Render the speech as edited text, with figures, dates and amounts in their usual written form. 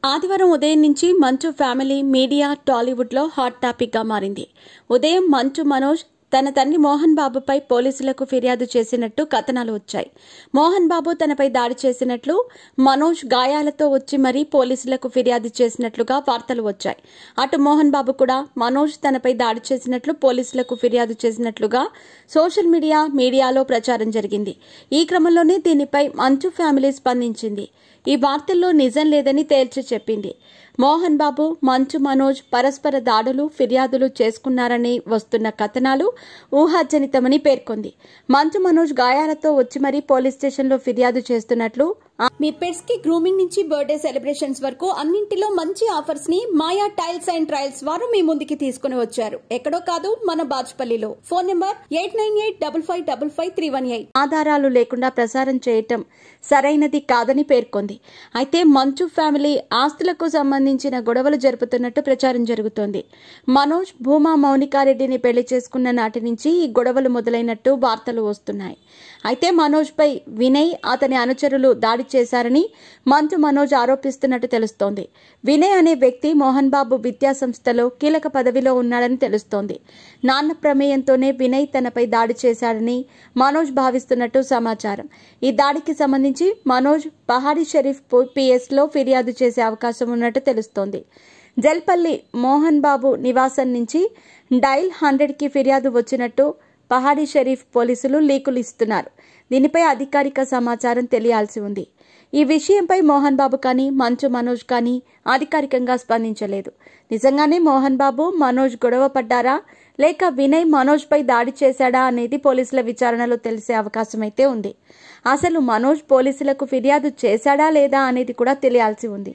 ఆదివారం ఉదయం నుంచి మంచు ఫ్యామిలీ మీడియా టాలీవుడ్లో హాట్ టాపిక్గా మారింది. ఉదయం మంచు మనోజ్ తన తండ్రి మోహన్ బాబుపై పోలీసులకు ఫిర్యాదు చేసినట్టు కథనాలు వచ్చాయి. మోహన్ బాబు తనపై దాడి చేసినట్లు, మనోజ్ గాయాలతో వచ్చి మరీ పోలీసులకు ఫిర్యాదు చేసినట్లుగా వార్తలు వచ్చాయి. అటు మోహన్ బాబు కూడా మనోజ్ తనపై దాడి చేసినట్లు పోలీసులకు ఫిర్యాదు చేసినట్లుగా సోషల్ మీడియాలో ప్రచారం జరిగింది. ఈ క్రమంలోనే దీనిపై మంచు ఫ్యామిలీ స్పందించింది. ఈ వార్తల్లో నిజం లేదని తేల్చి చెప్పింది. మోహన్ బాబు, మంచు మనోజ్ పరస్పర దాడులు, ఫిర్యాదులు చేసుకున్నారని వస్తున్న కథనాలు ఊహాజనితమని పేర్కొంది. మంచు మనోజ్ గాయాలతో వచ్చి మరీ పోలీస్ స్టేషన్లో ఫిర్యాదు చేస్తున్నట్లు, మీ పెట్స్ కి గ్రూమింగ్ నుంచి బర్త్డే సెలబ్రేషన్స్ వరకు అన్నింటిలో మంచి ఆఫర్స్ ని మాయా టైల్స్ అండ్ ట్రయల్స్ వారు మీ ముందుకి తీసుకుని వచ్చారు. ఎక్కడో కాదు, మన బాజ్పల్లిలో. Phone number 8985555318. ఆధారాలు లేకుండా ప్రసారం చేయటం సరైనది కాదని పేర్కొంది. అయితే మంచు ఫ్యామిలీ ఆస్తులకు సంబంధించిన గొడవలు జరుపుతున్నట్టు ప్రచారం జరుగుతోంది. మనోజ్, భూమా మౌనికారెడ్డిని పెళ్లి చేసుకున్న నాటి నుంచి ఈ గొడవలు మొదలైనట్టు వార్తలు వస్తున్నాయి. అయితే మనోజ్ పై వినయ్, అతని అనుచరులు దాడి చేశారని మంచు మనోజ్ ఆరోపిస్తున్నట్టు తెలుస్తోంది. వినయ్ అనే వ్యక్తి మోహన్ బాబు విద్యా సంస్థలో కీలక పదవిలో ఉన్నాడని తెలుస్తోంది. నాన్న ప్రమేయంతోనే వినయ్ తనపై దాడి చేశాడని మనోజ్ భావిస్తున్నట్టు సమాచారం. ఈ దాడికి సంబంధించి మనోజ్ పహాడీ షరీఫ్ పిఎస్లో ఫిర్యాదు చేసే అవకాశం ఉన్నట్టు తెలుస్తోంది. జల్పల్లి మోహన్ బాబు నివాసం నుంచి డైల్ 100కి ఫిర్యాదు వచ్చినట్టు పహాడీ షరీఫ్ పోలీసులు లీకులు ఇస్తున్నారు. దీనిపై అధికారిక సమాచారం తెలియాల్సి ఉంది. ఈ విషయంపై మోహన్ బాబు కానీ మంచు మనోజ్ కానీ అధికారికంగా స్పందించలేదు. నిజంగానే మోహన్ బాబు, మనోజ్ గొడవ పడ్డారా లేక వినయ్ మనోజ్ పై దాడి చేశాడా అనేది పోలీసుల విచారణలో తెలిసే అవకాశం అయితే ఉంది. అసలు మనోజ్ పోలీసులకు ఫిర్యాదు చేశాడా లేదా అనేది కూడా తెలియాల్సి ఉంది.